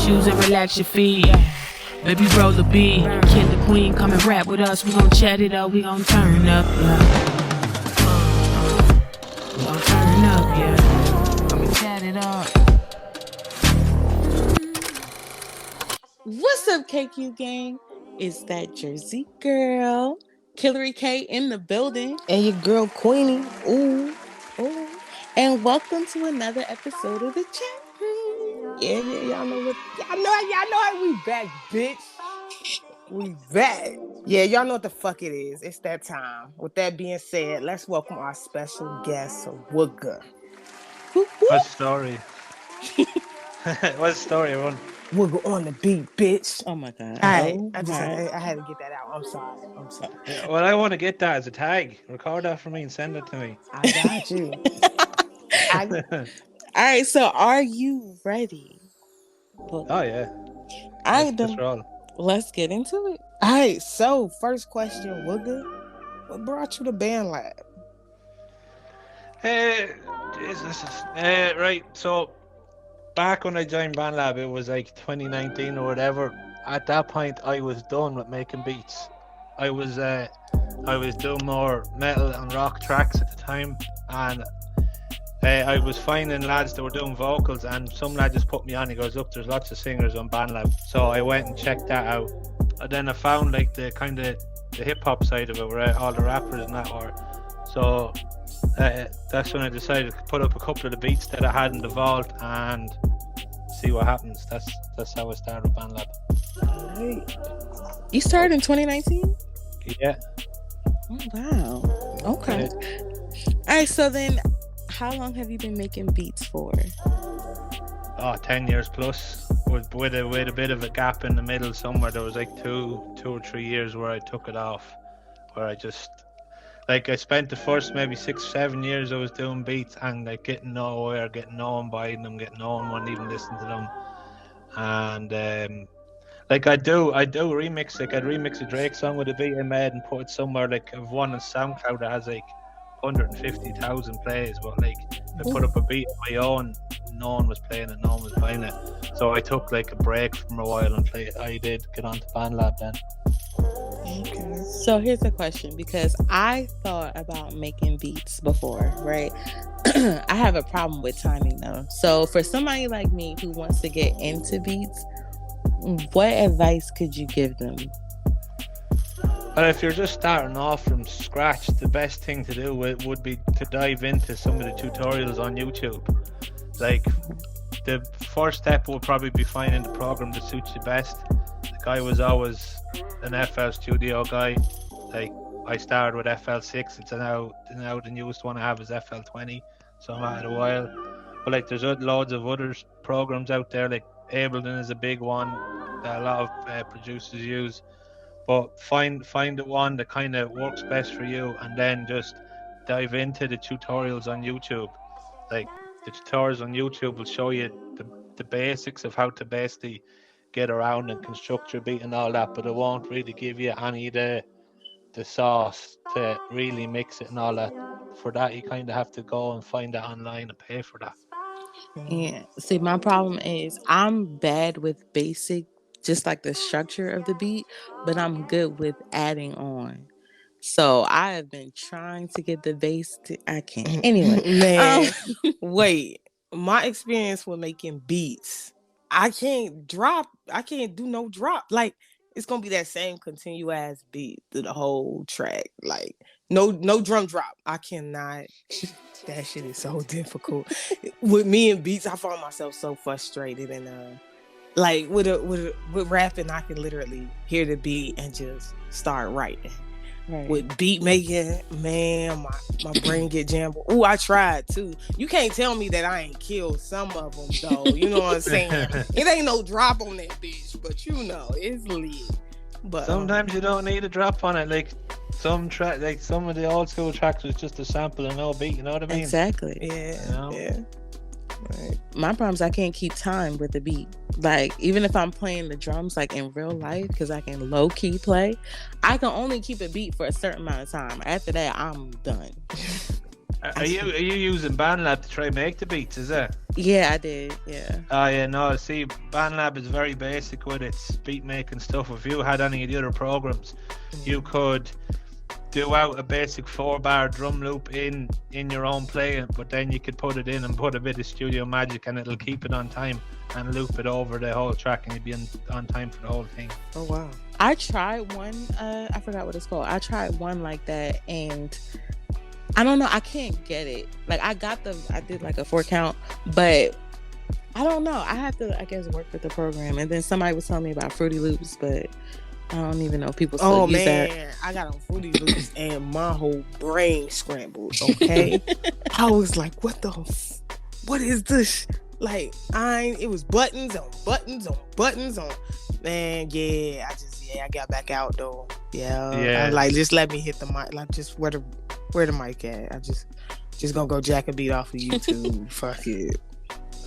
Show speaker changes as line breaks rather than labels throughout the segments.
shoes and relax your feet. Baby, roll the beat. KillaQueen, come and rap with us. We gon' chat it up, we gon' turn up, yeah. We gon' turn up, yeah. Come and chat it up.
What's up, KQ gang? It's that Jersey girl, KillaQueen in the building.
And your girl Queenie. Ooh.
And welcome to another episode of the Chatroom.
Yeah, y'all know how we back, bitch. We back. Yeah, y'all know what the fuck it is. It's that time. With that being said, let's welcome our special guest, Wooga.
What story? What story, everyone?
Wooga on the beat, bitch.
Oh my god.
I had to get that out. I'm sorry.
Yeah, well, I want to get that as a tag. Record that for me and send it to me.
I got you.
All right, so are you ready?
Oh yeah.
Let's get into it.
All right, so first question, Wooga. What brought you to BandLab?
Right, so back when I joined BandLab, it was like 2019 or whatever. At that point, I was done with making beats. I was doing more metal and rock tracks at the time, and I was finding lads that were doing vocals, and some lad just put me on. He goes, "Look, there's lots of singers on BandLab." So I went and checked that out, and then I found like the kind of the hip hop side of it, where all the rappers and that were. So that's when I decided to put up a couple of the beats that I hadn't evolved and see what happens. That's how I started BandLab.
You started in 2019?
Yeah.
Oh wow. Okay.
Yeah.
All right, so then how long have you been making beats for?
10 years plus, with a bit of a gap in the middle somewhere. There was like two or 3 years where I took it off, where I just I spent the first maybe 6-7 years I was doing beats and like getting nowhere, getting no one buying them, getting no one wanting even listen to them. And I do remix, like I'd remix a Drake song with a beat I made and put it somewhere, like I've one on SoundCloud that has like 150,000 plays, but like I put up a beat of my own, no one was playing it, no one was buying it. So I took like a break from a while and I did get onto BandLab then.
Okay. So here's a question, because I thought about making beats before, right? I have a problem with timing though. So for somebody like me who wants to get into beats, what advice could you give them?
If you're just starting off from scratch, the best thing to do would be to dive into some of the tutorials on YouTube. Like, the first step would probably be finding the program that suits you best. Like, I was always an FL Studio guy. Like, I started with FL6. It's now the newest one I have is FL20, so I'm at it a while. But like, there's loads of other programs out there. Like Ableton is a big one that a lot of producers use. But find the one that kind of works best for you, and then just dive into the tutorials on YouTube. Like, the tutorials on YouTube will show you the basics of how to basically get around and construct your beat and all that, but it won't really give you any the sauce to really mix it and all that. For that, you kind of have to go and find that online and pay for that.
Yeah. See, my problem is I'm bad with basic, just like the structure of the beat, but I'm good with adding on. So I have been trying to get the bass I can't. Anyway.
Man, wait. My experience with making beats, I can't do no drop. Like, it's gonna be that same continuous beat through the whole track. Like, no drum drop. I cannot. That shit is so difficult. With me and beats, I find myself so frustrated, and like with rapping, I can literally hear the beat and just start writing. Right. With beat making, man, my brain get jammed. Ooh, I tried too. You can't tell me that I ain't killed some of them though. You know what I'm saying? It ain't no drop on that bitch, but you know it's lit. But
sometimes you don't need a drop on it. Like some of the old school tracks was just a sample and no beat. You know what I mean?
Exactly.
Yeah.
You know?
Yeah.
Right. My problem is I can't keep time with the beat. Like, even if I'm playing the drums like in real life, because I can low key play, I can only keep a beat for a certain amount of time. After that, I'm done.
Are you using BandLab to try and make the beats? Is it?
Yeah, I did. Yeah.
Oh yeah, no. See, BandLab is very basic with its beat making stuff. If you had any of the other programs, you could do out a basic 4-bar drum loop in your own playing, but then you could put it in and put a bit of studio magic, and it'll keep it on time and loop it over the whole track, and you'd be on time for the whole thing.
Oh wow.
I tried one. I forgot what it's called. I tried one like that, and I don't know. I can't get it. Like I did like a 4 count, but I don't know. I have to, I guess, work with the program. And then somebody was telling me about Fruity Loops, but I don't even know if people still use that.
I got on Fruity Loops and my whole brain scrambled. Okay, I was like, what is this? Like, it was buttons on buttons on buttons on. Man, yeah, I got back out though. Yeah. I was like, just let me hit the mic. Like, just where the mic at? I just gonna go jack a beat off of YouTube. Fuck it.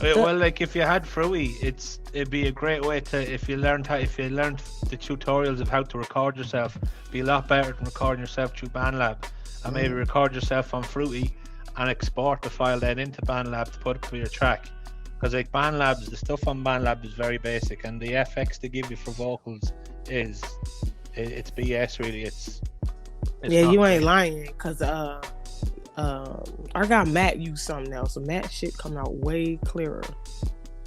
Well, like if you had Fruity, it'd be a great way to, if you learned the tutorials of how to record yourself, be a lot better than recording yourself through BandLab, and maybe record yourself on Fruity and export the file then into BandLab to put up for your track. Because like the stuff on BandLab is very basic, and the FX they give you for vocals it's BS really. It's
yeah, you ain't lying, because our guy Matt used something else. So Matt shit coming out way clearer.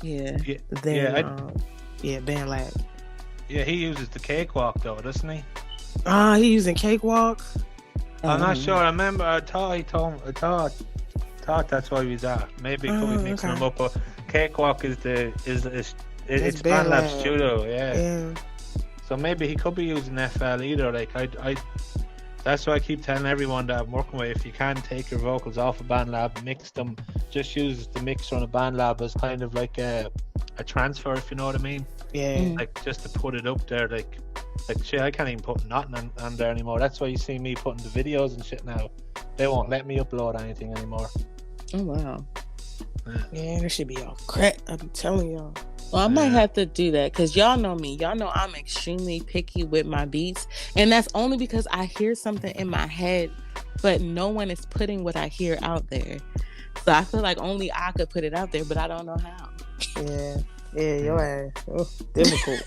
Yeah.
Than BandLab.
Yeah, he uses the Cakewalk though, doesn't he?
He using Cakewalk.
I'm not sure. I remember. I thought that's why he was at. Maybe he could be mixing them up. But Cakewalk is it's BandLab Studio. Yeah. So maybe he could be using FL either. Like I that's why I keep telling everyone that I'm working with, if you can take your vocals off of BandLab, mix them, just use the mixer on a BandLab as kind of like a transfer, if you know what I mean.
Yeah.
Like just to put it up there, like shit, I can't even put nothing on there anymore. That's why you see me putting the videos and shit now. They won't let me upload anything anymore.
Oh wow.
Yeah, that should be all crap. I be telling y'all.
Well, I might have to do that, because y'all know me. Y'all know I'm extremely picky with my beats. And that's only because I hear something in my head, but no one is putting what I hear out there. So I feel like only I could put it out there, but I don't know how.
Yeah, your ass. Difficult.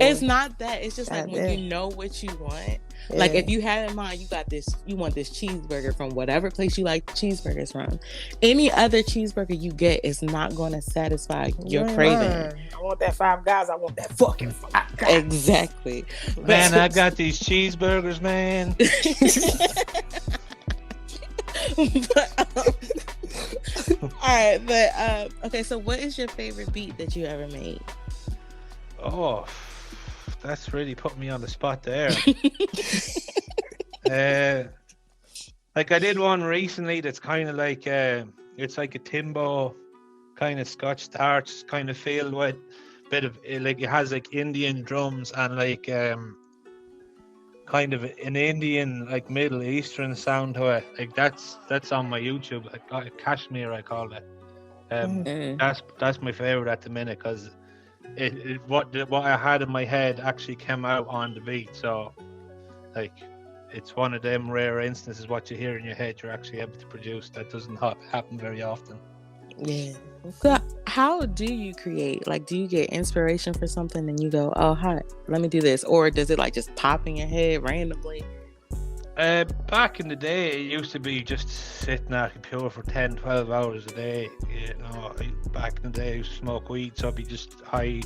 It's not that. It's just like when you know what you want. Yeah. Like if you have in mind, you want this cheeseburger from whatever place you like cheeseburgers from. Any other cheeseburger you get is not going to satisfy your craving.
I want that Five Guys. I want that fucking Five Guys.
Exactly.
Man, I got these cheeseburgers, man.
Alright, but okay, so what is your favorite beat that you ever made?
Oh, that's really putting me on the spot there. Like I did one recently that's kind of like it's like a Timbo kind of Scotch starch kind of feel with a bit of like, it has like Indian drums and like kind of an Indian like Middle Eastern sound to it. Like that's on my YouTube. Like Kashmir, I call it. That's my favorite at the minute, because what I had in my head actually came out on the beat. So like it's one of them rare instances, what you hear in your head you're actually able to produce. That doesn't happen very often.
Yeah.
So how do you create? Like, do you get inspiration for something and you go, oh, hi, let me do this? Or does it like just pop in your head randomly?
Back in the day, it used to be just sitting at a computer for 10, 12 hours a day. You know, back in the day, I used to smoke weed, so I'd be just high,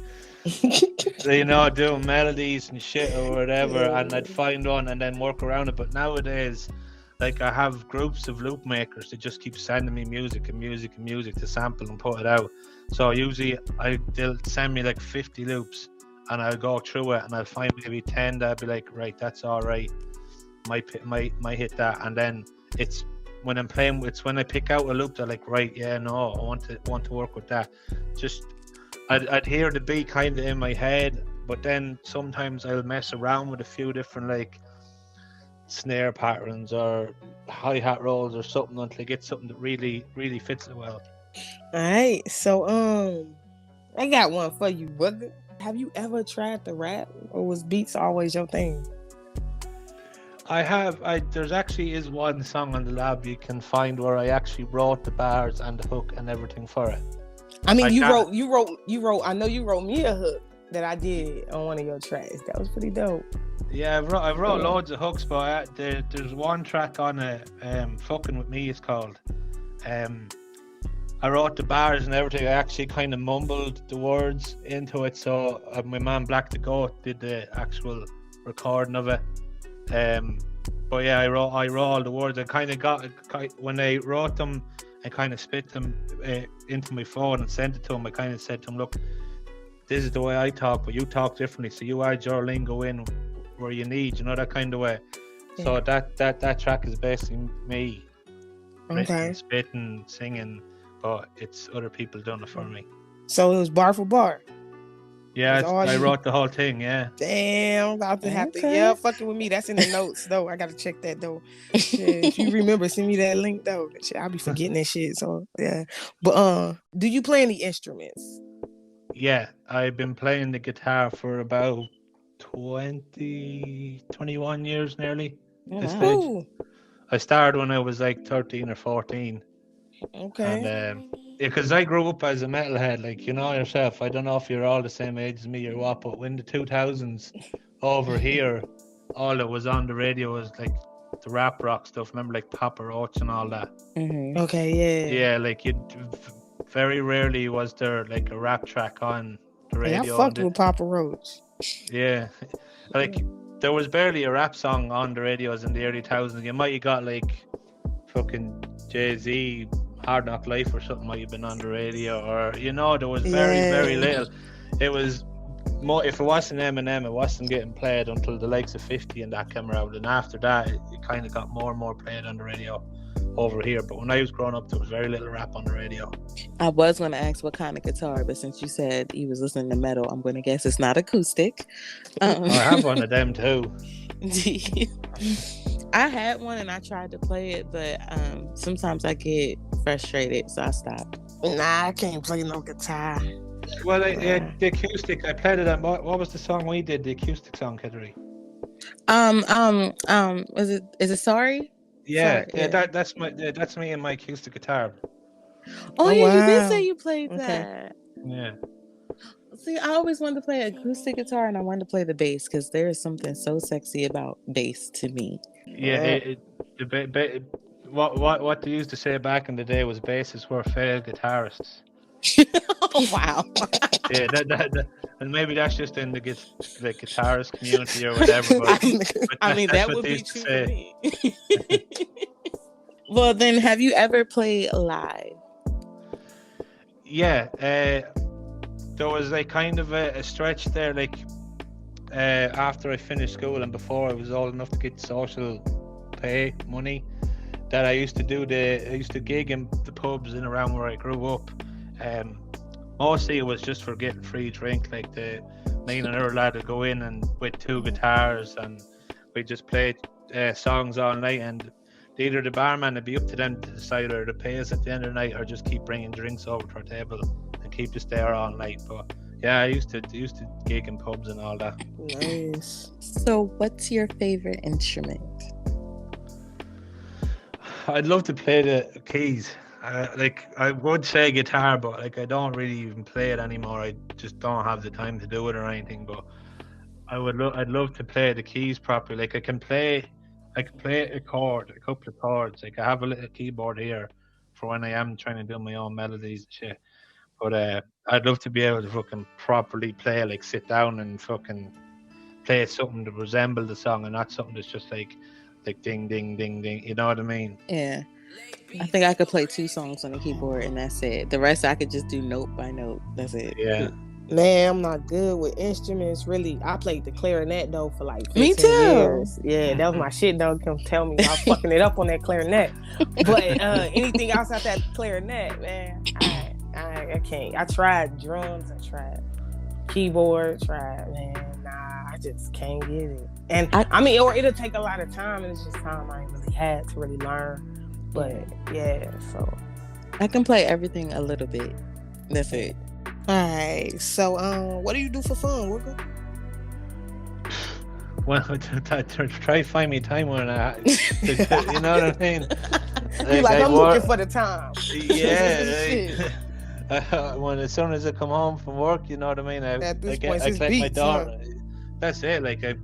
you know, doing melodies and shit or whatever, and I'd find one and then work around it. But nowadays, like, I have groups of loop makers that just keep sending me music to sample and put it out. So usually they'll send me like 50 loops, and I'll go through it and I'll find maybe 10 that I'll be like, right, that's all right. Might hit that, and then it's when I'm playing. It's when I pick out a loop that like, right, yeah, no, I want to work with that. Just I'd hear the beat kind of in my head, but then sometimes I'll mess around with a few different like snare patterns or hi-hat rolls or something until I get something that really fits it well.
All right, so I got one for you, brother. Have you ever tried to rap, or was beats always your thing?
There's actually is one song on the lab you can find where I actually wrote the bars and the hook and everything for it.
I mean, you
can't-
wrote. I know you wrote me a hook that I did on one of your tracks. That was pretty dope.
Yeah, I wrote loads of hooks, but there's one track on it, "Fucking With Me" it's called. I wrote the bars and everything. I actually kind of mumbled the words into it, so my man Black the Goat did the actual recording of it. But yeah, I wrote all the words. I kind of when I wrote them, I kind of spit them into my phone and sent it to him. I kind of said to him, "Look, this is the way I talk, but you talk differently. So you add your lingo in where you need, that kind of way." Yeah. So that track is basically me, written, spitting, singing, but it's other people doing it for me.
So it was bar for bar.
Yeah, I wrote the whole thing. Yeah.
Damn, I'm about to have to. Yeah, fucking with me. That's in the notes though. I gotta check that though. Yeah, if you remember, send me that link though. Shit, I'll be forgetting that shit. So yeah. But do you play any instruments?
Yeah, I've been playing the guitar for about 21 years nearly.
Oh.
I started when I was like 13 or 14.
Okay.
And because I grew up as a metalhead, like yourself. I don't know if you're all the same age as me or what, but when the 2000s over here, all that was on the radio was like the rap rock stuff. Remember, like Papa Roach and all that.
Mm-hmm. Okay, yeah.
Yeah, like very rarely was there like a rap track on the radio.
Yeah, I fucked with Papa Roach.
Yeah, like there was barely a rap song on the radios in the early 2000s. You might have got like fucking Jay-Z, Hard Knock Life or something might have been on the radio, or there was very little. It was more, if it wasn't Eminem, it wasn't getting played until the likes of 50 and that came out, and after that it kind of got more and more played on the radio over here. But when I was growing up, there was very little rap on the radio.
I was going to ask what kind of guitar, but since you said you was listening to metal, I'm going to guess it's not acoustic.
I have one of them too.
I had one and I tried to play it, but sometimes I get frustrated, so I stopped.
Nah, I can't play no guitar.
Well, the acoustic, I played it on. What was the song we did? The acoustic song, Kittery.
Is it Sorry?
Yeah,
Sorry, yeah.
That's me and my acoustic guitar.
Oh yeah,
wow.
You did say you played that.
Yeah.
See, I always wanted to play acoustic guitar, and I wanted to play the bass because there is something so sexy about bass to me.
Yeah, what they used to say back in the day was bassists were failed guitarists.
Oh, wow.
Yeah, that and maybe that's just in the guitarist community or whatever. But
I mean, that would be true for me. Well, then, have you ever played live?
Yeah, there was like kind of a stretch there, like after I finished school and before I was old enough to get social pay money, that I used to gig in the pubs in around where I grew up. Mostly it was just for getting free drink. Like me and another lad would go in and with two guitars and we just played songs all night, and either the barman would be up to them to decide whether to pay us at the end of the night or just keep bringing drinks over to our table and keep us there all night. But yeah, I used to gig in pubs and all that.
Nice.
So what's your favorite instrument?
I'd love to play the keys. Like I would say guitar, but like I don't really even play it anymore. I just don't have the time to do it or anything. But I'd love to play the keys properly. Like I can play a couple of chords. Like I have a little keyboard here for when I am trying to do my own melodies and shit. But I'd love to be able to fucking properly play, like sit down and fucking play something to resemble the song and not something that's just like ding ding ding ding. You know what I mean?
Yeah. I think I could play 2 songs on the keyboard and that's it. The rest I could just do note by note. That's it.
Yeah.
Man, I'm not good with instruments. Really, I played the clarinet though for like 15
Me too.
years. Yeah, that was my shit though. Come tell me I was fucking it up on that clarinet. But anything outside that clarinet, man, I can't. I tried drums. I tried keyboard. Man, nah, I just can't get it. And I mean, or it'll take a lot of time, and it's just time I ain't really had to really learn. But yeah, so
I can play everything a little bit. That's it.
All right. So, what do you do for fun, Wooker?
Well, try find me time when you know what I mean?
You're like, I'm looking for the time.
Yeah. When as soon as I come home from work, you know what I mean? I collect my daughter. That's it. Like I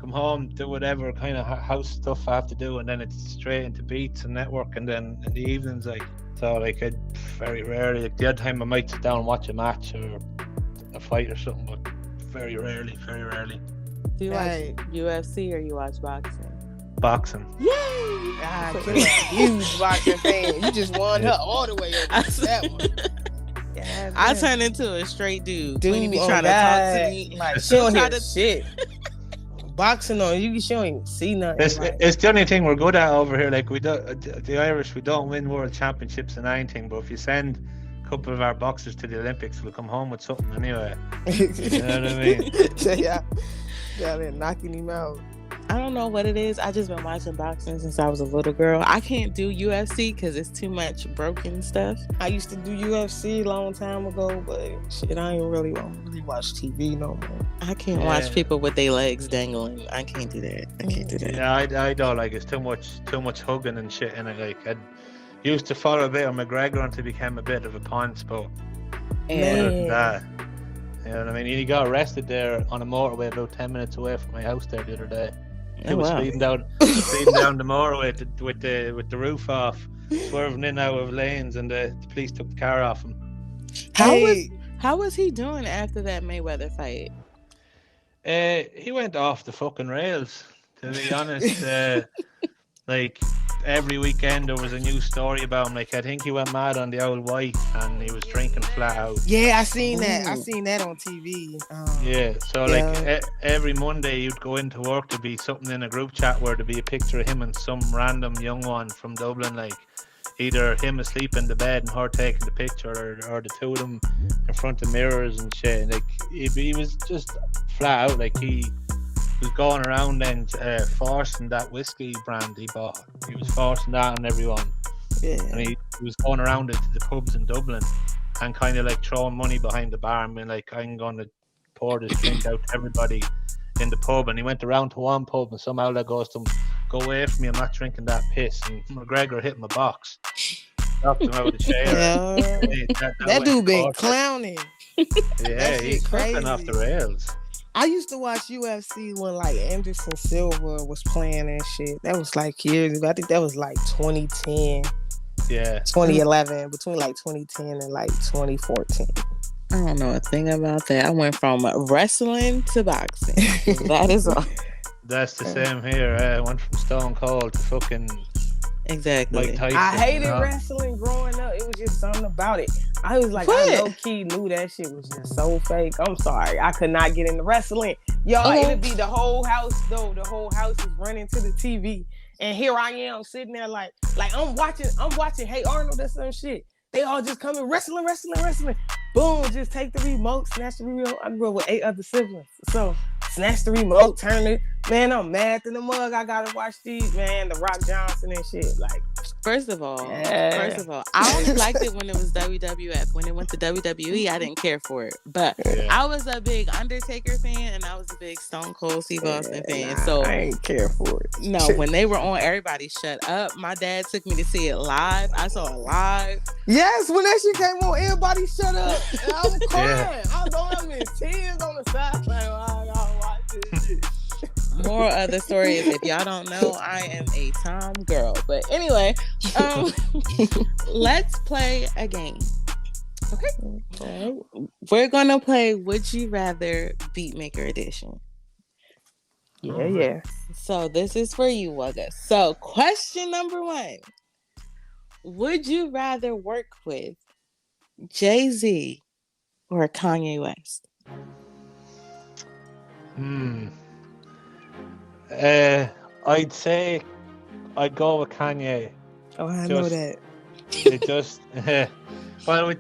come home, do whatever kind of house stuff I have to do, and then it's straight into beats and network, and then in the evenings, like so, like I very rarely. Like the other time I might sit down and watch a match or a fight or something, but very rarely.
Do you watch UFC or you watch boxing?
Boxing.
Yay!
Killa, huge boxing fan. You just won her all the way up to that one. Yeah,
I turn into a straight dude.
Dude,
Queenie be trying to talk to me.
Like, she don't hear shit. Boxing on you, she don't even see nothing.
It's the only thing we're good at over here. Like we do, the Irish, we don't win world championships in anything. But if you send a couple of our boxers to the Olympics, we'll come home with something anyway. You know what I mean?
Yeah, they're knocking him out.
I don't know what it is. I just been watching boxing since I was a little girl. I can't do UFC because it's too much broken stuff.
I used to do UFC a long time ago, but shit, I ain't really watch TV no more.
I can't watch people with their legs dangling. I can't do that.
Yeah, I don't like it's too much hugging and shit. And I used to follow a bit of McGregor until he became a bit of a ponce, but other than that, you know what I mean? He got arrested there on a motorway about 10 minutes away from my house there the other day. He was speeding down the motorway with the roof off, swerving in and out of lanes, and the police took the car off him.
How was he doing after that Mayweather fight?
He went off the fucking rails, to be honest. Like every weekend there was a new story about him. Like I think he went mad on the old white and he was drinking flat out.
Yeah, I seen that. I seen that on TV.
Like every Monday you'd go into work, to be something in a group chat where there'd be a picture of him and some random young one from Dublin, like either him asleep in the bed and her taking the picture, or the two of them in front of mirrors and shit. And like he was just flat out. Like he was going around and forcing that whiskey brand he bought. He was forcing that on everyone. Yeah. And he was going around it to the pubs in Dublin and kind of like throwing money behind the bar and being like, I'm going to pour this drink out to everybody in the pub. And he went around to one pub and somehow that goes to him, go away from me, I'm not drinking that piss. And McGregor hit him a box. Knocked him out of the chair.
Yeah. That dude been clowning.
Yeah, he's fucking off the rails.
I used to watch UFC when like Anderson Silva was playing and shit. That was like years ago. I think that was like 2010.
Yeah.
2011, between like 2010 and like 2014.
I don't know a thing about that. I went from wrestling to boxing. That is all.
That's the same here. I went from Stone Cold to fucking
exactly.
Mike Tyson.
I hated wrestling growing up. It was just something about it. I was like, I low-key knew that shit was just so fake. I'm sorry. I could not get into wrestling. Y'all, it'd be the whole house, though. The whole house is running to the TV. And here I am sitting there like I'm watching Hey Arnold or some shit. They all just come in wrestling. Boom, just take the remote, snatch the remote. I grew up with 8 other siblings. So snatch the remote, turn it. Man, I'm mad to the mug. I gotta watch these, man, the Rock Johnson and shit. Like,
First of all, I only liked it when it was WWF. When it went to WWE, I didn't care for it. But I was a big Undertaker fan and I was a big Stone Cold Steve Austin fan. So
I ain't care for it.
No, when they were on, everybody shut up. My dad took me to see it live. I saw it live.
Yes, when that shit came on, everybody shut up. And I was crying. I was going in tears on the side. Like, I gotta watch this shit.
More of the story is, if y'all don't know, I am a Tom girl. But anyway, let's play a game. Okay. We're gonna play Would You Rather Beatmaker Edition.
Yeah.
So this is for you, Wugga. So question number 1. Would you rather work with Jay-Z or Kanye West?
I'd say I'd go with Kanye.
Oh, I know that.
It just well,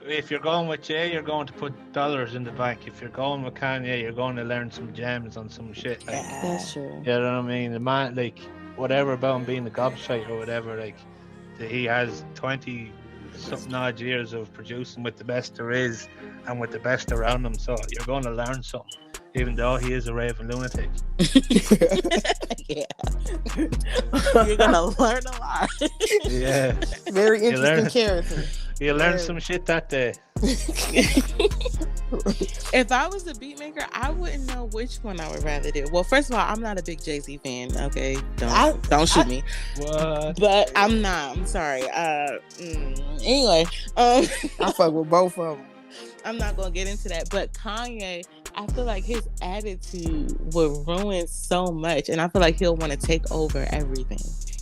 if you're going with Jay, you're going to put dollars in the bank. If you're going with Kanye, you're going to learn some gems on some shit. Like,
that's true.
You know what I mean? The man, like, whatever about him being a gobshite or whatever, like, he has 20 something odd years of producing with the best there is and with the best around him. So you're going to learn something. even though he is a raving lunatic.
Yeah. You're gonna learn a lot.
Yeah.
Very
You learn-
interesting character.
You learned some shit that day.
If I was a beat maker, I wouldn't know which one I would rather do. Well, first of all, I'm not a big Jay-Z fan. Okay, don't shoot me.
What?
But I'm not. I'm sorry. Anyway,
I fuck with both of them.
I'm not gonna get into that. But Kanye, I feel like his attitude would ruin so much, and I feel like he'll want to take over everything.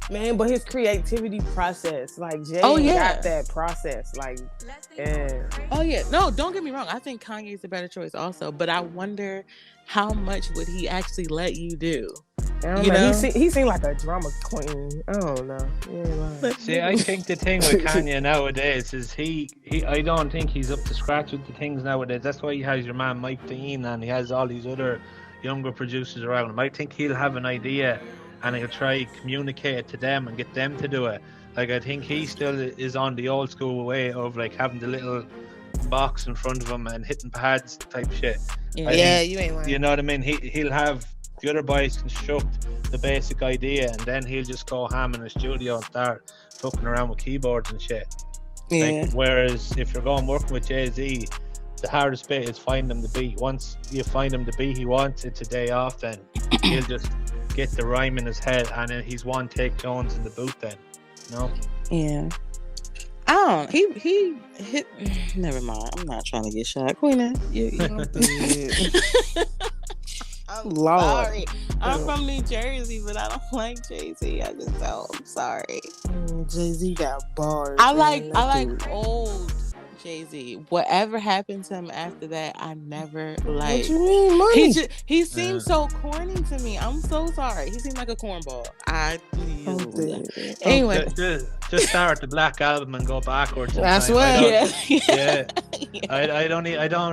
Man, but his creativity process, like Jay got that process. Like, yeah.
Oh yeah, no, don't get me wrong. I think Kanye's a better choice also, but I wonder how much would he actually let you do?
I don't
You
know.
know?
He seemed like a drama queen. I don't know. Yeah,
See, I think the thing with Kanye nowadays is he I don't think he's up to scratch with the things nowadays. That's why he has your man Mike Dean and he has all these other younger producers around him. I think he'll have an idea and he'll try to communicate it to them and get them to do it. Like, I think he still is on the old school way of like having the little box in front of him and hitting pads type shit.
Yeah,
you ain't lying.
You know what I mean? He'll have the other boys construct the basic idea and then he'll just go ham in the studio and start fucking around with keyboards and shit.
Yeah.
Like, whereas if you're going working with Jay-Z, the hardest bit is find him the beat. Once you find him the beat he wants, it's a day off then. He'll just get the rhyme in his head and then he's one take Jones in the booth then. No?
Yeah. I don't. He hit. Never mind. I'm not trying to get shot. Queenie, you I'm
Lord.
sorry. I'm from New Jersey, but I don't like Jay-Z. I just don't. I'm sorry.
Jay-Z got bars.
I
man.
like old Jay-Z. Whatever happened to him after that, I never
What
liked.
you mean, money?
He seems so corny to me. I'm so sorry. He seemed like a cornball. Anyway.
Just start the Black Album and go backwards.
That's
what.
Yeah.
I don't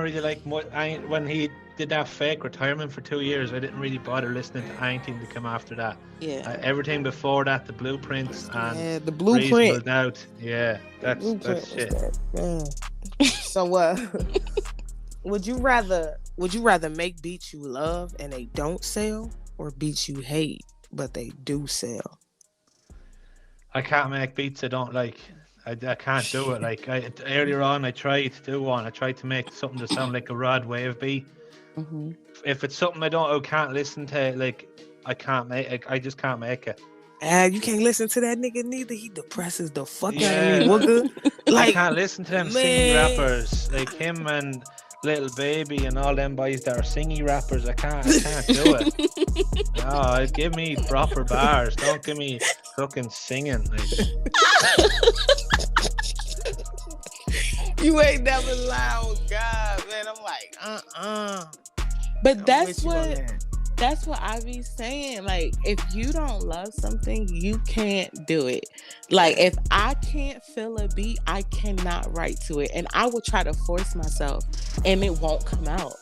really like when he did that fake retirement for 2 years. I didn't really bother listening to anything to come after that.
Yeah.
Everything before that, the Blueprints and
the Blueprint.
Reasonable Doubt. Yeah, that's shit.
So would you rather make beats you love and they don't sell, or beats you hate but they do sell?
I can't make beats I don't like. I can't do it. Like earlier on, I tried to do one. I tried to make something to sound like a rod wave beat.
Mm-hmm.
If it's something I can't listen to, like I can't make it. I just can't make it.
You can't listen to that nigga neither. He depresses the fuck out
Yeah.
of me. Wugga.
I
Like,
can't listen to them singing rappers like him and Little Baby and all them boys that are singing rappers. I can't do it. No, give me proper bars. Don't give me fucking singing. Like,
you ain't never lied, God, man. I'm like,
But
I'm
that's
with you on
what
that.
that's what I be saying. Like, if you don't love something, you can't do it. Like, if I can't feel a beat, I cannot write to it, and I will try to force myself, and it won't come out.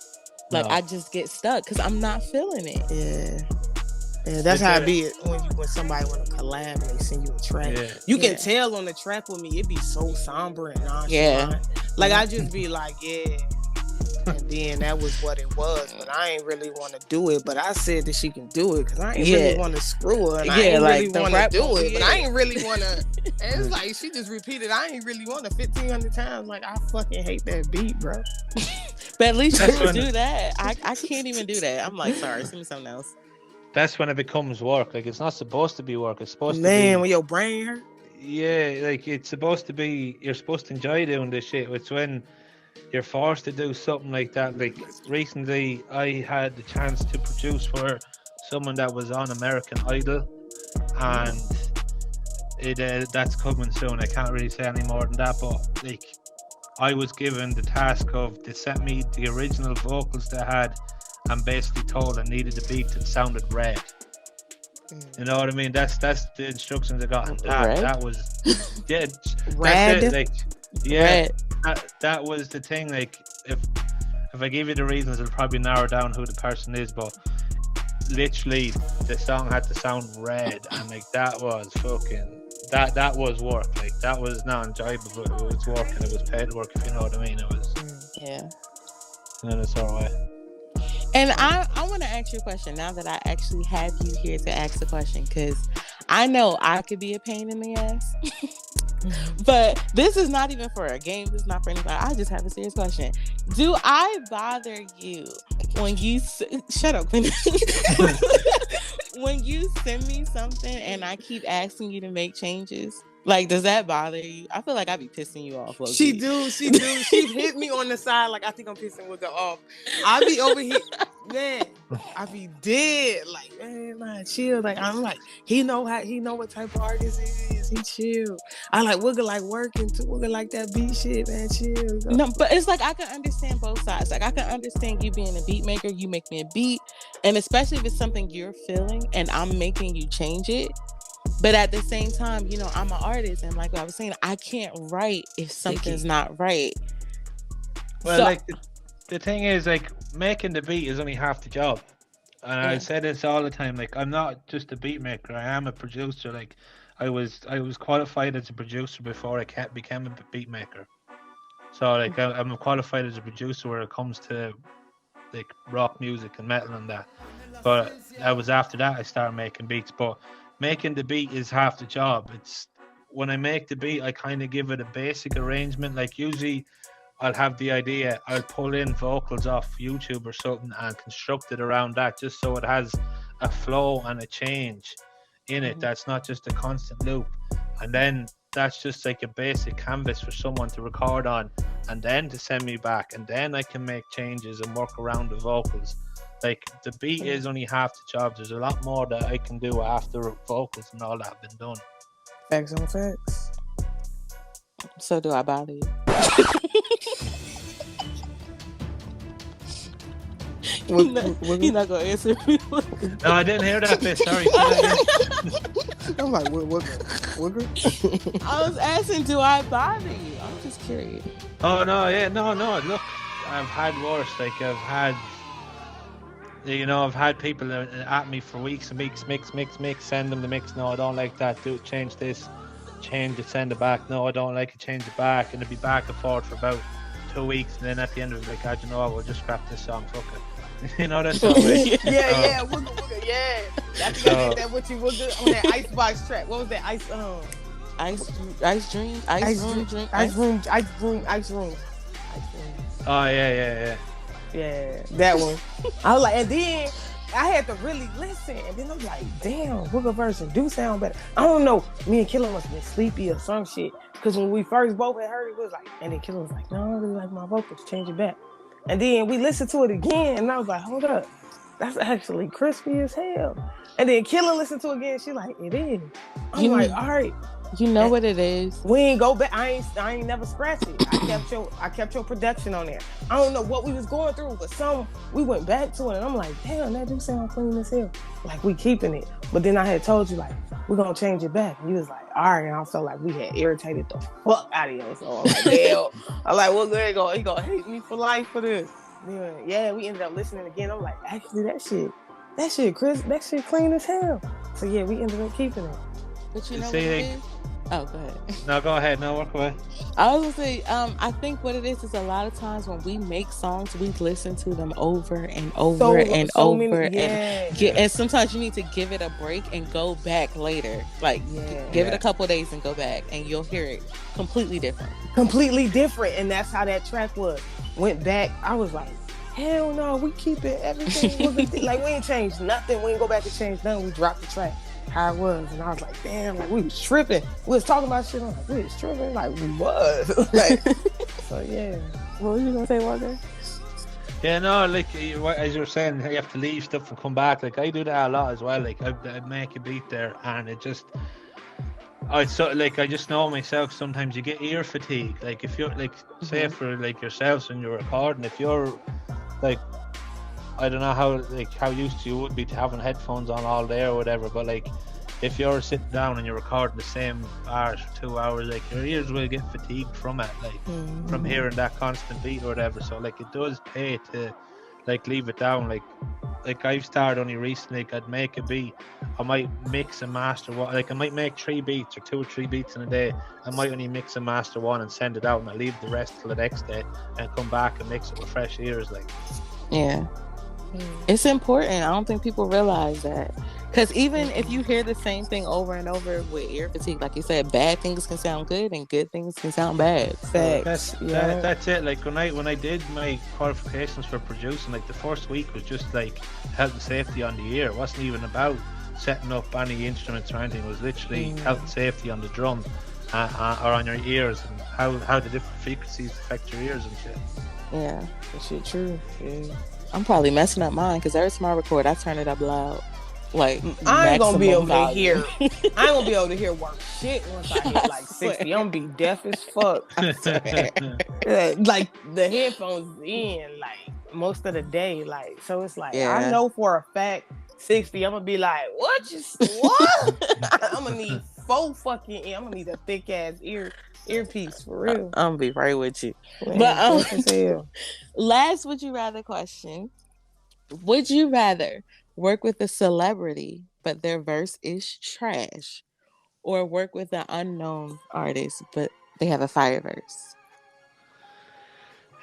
Like,
No.
I just get stuck because I'm not feeling it.
Yeah, that's how it be when somebody want to collab and they send you a track.
yeah.
You can
Yeah.
tell on the track with me, it be so somber and nonchalant.
Yeah.
Like, I just be like, yeah. And then that was what it was, but I ain't really want to do it. But I said that she can do it because I ain't really want to screw her. And I ain't
like
really
the
want to
rap
do
one,
it, but
yeah.
I ain't really want to. And it's like she just repeated, I ain't really want to 1,500 times. Like, I fucking hate that beat, bro.
But at least you
That's
can
when-
do that. I can't even do that. I'm like, sorry, send me something else.
That's when it becomes work. Like, it's not supposed to be work. It's supposed
Man,
to
when your brain hurt.
be. Yeah, like it's supposed to be. You're supposed to enjoy doing this shit. It's when you're forced to do something like that. Like recently, I had the chance to produce for someone that was on American Idol, and that's coming soon. I can't really say any more than that, but like I was given the task of they sent me the original vocals they had, and basically told I needed a beat that sounded red. You know what I mean? That's the instructions I got. And that was
Red?
That's it. Like, yeah.
Red.
That was the thing. Like, if I give you the reasons, it'll probably narrow down who the person is. But literally, the song had to sound red, and like that was fucking that was work. Like, that was not enjoyable, but it was work, and it was paid work. If you know what I mean, it was
Yeah.
in a sort of way.
And I want to ask you a question now that I actually have you here to ask the question, because I know I could be a pain in the ass. But this is not even for a game. This is not for anybody. I just have a serious question. Do I bother you when you shut up, Queen? When you send me something and I keep asking you to make changes? Like, does that bother you? I feel like I be pissing you off.
She do. She hit me on the side like I think I'm pissing with her off. I be over here, man. I be dead. Like, man, chill. Like, I'm like, he know what type of artist he is. He chill. I like Wigga like working too. Wigga like that beat shit, man. Chill.
No, but it's like I can understand both sides. Like I can understand you being a beat maker. You make me a beat, and especially if it's something you're feeling and I'm making you change it. But at the same time, you know, I'm an artist, and like I was saying, I can't write if something's not right.
Well, so, like the thing is, like, making the beat is only half the job, and I say this all the time. Like, I'm not just a beat maker; I am a producer. Like, I was qualified as a producer before I became a beat maker. So, like, I'm qualified as a producer where it comes to like rock music and metal and that. But I was after that I started making beats, but making the beat is half the job. It's when I make the beat, I kind of give it a basic arrangement. Like usually I'll have the idea, I'll pull in vocals off YouTube or something and construct it around that, just so it has a flow and a change in it. That's not just a constant loop. And then that's just like a basic canvas for someone to record on and then to send me back, and then I can make changes and work around the vocals. Like, the beat is only half the job. There's a lot more that I can do after vocals and all that have been done.
Facts on facts.
So do I bother you? You're not gonna answer me.
No, I didn't hear that bit. Sorry.
I'm like, what?
I was asking, do I bother you? I'm just curious.
Oh no, yeah, no. Look, I've had worse. Like I've had people at me for weeks and weeks, mix, send them the mix. No, I don't like that. Change this, change it, send it back. No, I don't like it, change it back, and it'd be back and forth for about 2 weeks, and then at the end of it, like, you know what, we'll just scrap this song, fuck it. You know that song, right?
Yeah, wooga, yeah. That's that what you wooga on that Icebox track. What was that? Ice room.
Oh yeah.
Yeah, that one. I was like, and then I had to really listen, and then I was like, damn, Wooga version do sound better. I don't know, me and Killa must have been sleepy or some shit, because when we first both had heard it, was like, and then Killa was like, no, I really like my vocals, change it back. And then we listened to it again, and I was like, hold up, that's actually crispy as hell. And then Killa listened to it again, she like, it is. I'm like, all right.
You know what it is?
We ain't go back. I ain't never scratched it. I kept your production on there. I don't know what we was going through, but we went back to it, and I'm like, damn, that do sound clean as hell. Like, we keeping it. But then I had told you, like, we're gonna change it back. And you was like, all right. And I felt like we had irritated the fuck out of you. So I'm like, damn. I'm like, well, good. He gonna hate me for life for this. Yeah, we ended up listening again. I'm like, actually, that shit, Chris, that shit clean as hell. So yeah, we ended up keeping it.
But you know what it is? Oh, go ahead.
No, go ahead. No, work away.
I was gonna say, I think what it is a lot of times when we make songs, we listen to them over and over and sometimes you need to give it a break and go back later. Like, give it a couple of days and go back, and you'll hear it completely different.
And that's how that track was. Went back, I was like, hell no, we keep it everything. Like, we ain't changed nothing. We ain't go back and change nothing. We dropped the track how it was, and I was like, damn, like, we was tripping. We was talking about shit. I'm like, we was tripping, like, we was. Like, so yeah.
What were you gonna say, Walter?
Yeah, no, like, as you were saying, you have to leave stuff and come back. Like, I do that a lot as well. Like, I make a beat there, and it just, I just know myself. Sometimes you get ear fatigue. Like, if you're like, say for like yourselves when you're recording, if you're like, I don't know how used to you would be to having headphones on all day or whatever, but like, if you're sitting down and you're recording the same hours for 2 hours, like, your ears will get fatigued from it, like, from hearing that constant beat or whatever. So like, it does pay to like leave it down. Like I've started only recently. Like, I'd make a beat, I might mix and master one. Like, I might make 3 beats or 2 or 3 beats in a day. I might only mix and master one and send it out, and I leave the rest till the next day and come back and mix it with fresh ears. Like,
yeah. It's important. I don't think people realize that. Because even if you hear the same thing over and over with ear fatigue, like you said, bad things can sound good and good things can sound bad.
Facts.
That's it. Like when I did my qualifications for producing, like the first week was just like health and safety on the ear. It wasn't even about setting up any instruments or anything. It was literally health and safety on the drum or on your ears, and how the different frequencies affect your ears and shit.
Yeah,
That shit true. Yeah.
I'm probably messing up mine because every time I record, I turn it up loud. Like
I ain't gonna be able to
volume.
hear. I ain't gonna be able to hear work shit once I hit like 60. I'm gonna be deaf as fuck. Like the headphones in like most of the day. Like so, it's like I know for a fact 60. I'm gonna be like, what? I'm gonna need 4 fucking. I'm gonna need a thick ass earpiece for real.
I'm gonna be right with you.
Man,
But last would you rather question: would you rather work with a celebrity but their verse is trash, or work with an unknown artist but they have a fire verse?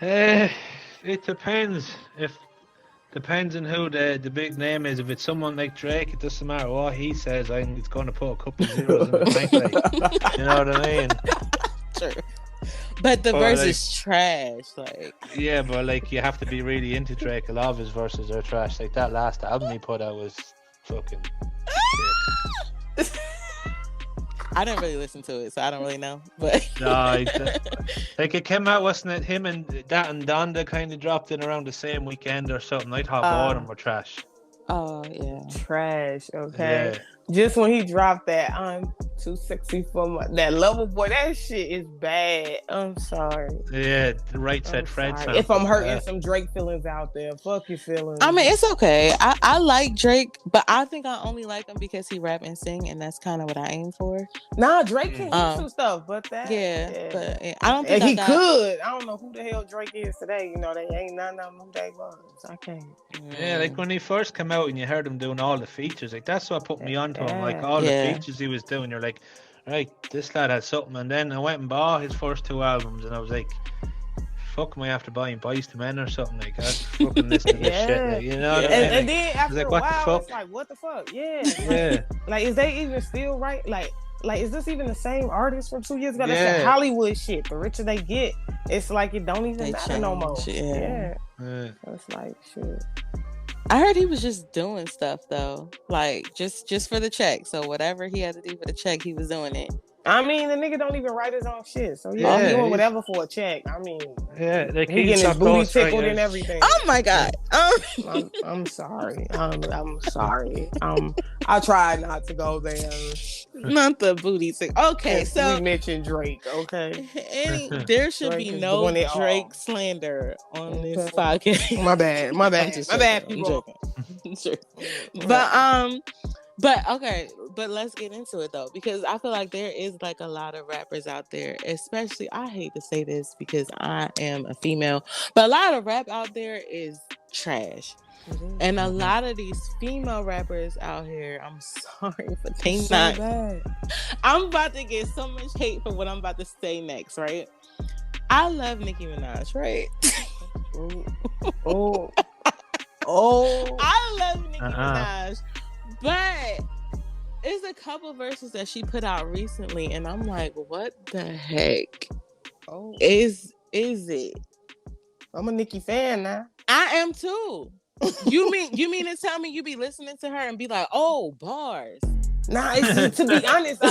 It depends. Depends on who the big name is. If it's someone like Drake, it doesn't matter what he says. It's going to put a couple of zeros in the bank. Like, you know what I mean?
True. But the verse is trash. Like,
yeah, but like you have to be really into Drake. A lot of his verses are trash. Like that last album he put out was fucking shit.
I didn't really listen to it, so I don't really know. But
no, like it came out, wasn't it? Him and Donda kind of dropped in around the same weekend or something. I thought all of them were trash.
Oh yeah,
trash. Okay, just when he dropped that, I'm too sexy for that Lover Boy. That shit is bad. I'm sorry.
Yeah, the Right Said Fred song.
If I'm hurting some Drake feelings out there, fuck your feelings.
I mean, it's okay. I like Drake, but I think I only like him because he rap and sing, and that's kind of what I aim for.
Nah, Drake can do some stuff, but that
but I don't think
he could. I don't know who the hell Drake is today. You know, they ain't none of them who they was. I can't.
Yeah, like when he first came out and you heard him doing all the features, like that's what put me onto him. Like all the features he was doing, you're like, right, this lad has something. And then I went and bought his first 2 albums, and I was like, fuck, am I after buying Boys to Men or something? Like, I fucking listen to this shit. Like, you know what I mean?
And then after
like,
a while, it's like, what the fuck? Yeah. Like, is they even still right? Like, is this even the same artist from 2 years ago? That's the Hollywood shit. The richer they get, it's like it don't even matter no more. Yeah. So it's like shit.
I heard he was just doing stuff though, like just for the check. So whatever he had to do for the check, he was doing it.
I mean, the nigga don't even write his own shit, so he's doing whatever for a check. I mean,
like
he getting his booty tickled and everything.
Oh my god!
I'm sorry. I'm sorry. I tried not to go there.
Not the booty tickle. Okay, so
we mentioned Drake. Okay,
there should be no Drake slander on this podcast.
My bad, people.
Sure. But let's get into it though, because I feel like there is like a lot of rappers out there, especially, I hate to say this because I am a female, but a lot of rap out there is trash. Mm-hmm. And a lot of these female rappers out here, I'm sorry, but they not bad. I'm about to get so much hate for what I'm about to say next, right? I love Nicki Minaj, right?
Oh.
I love Nicki Minaj, but it's a couple verses that she put out recently, and I'm like, what the heck is it?
I'm a Nicki fan now.
I am too. You mean to tell me you be listening to her and be like, oh, bars?
Nah, to be honest,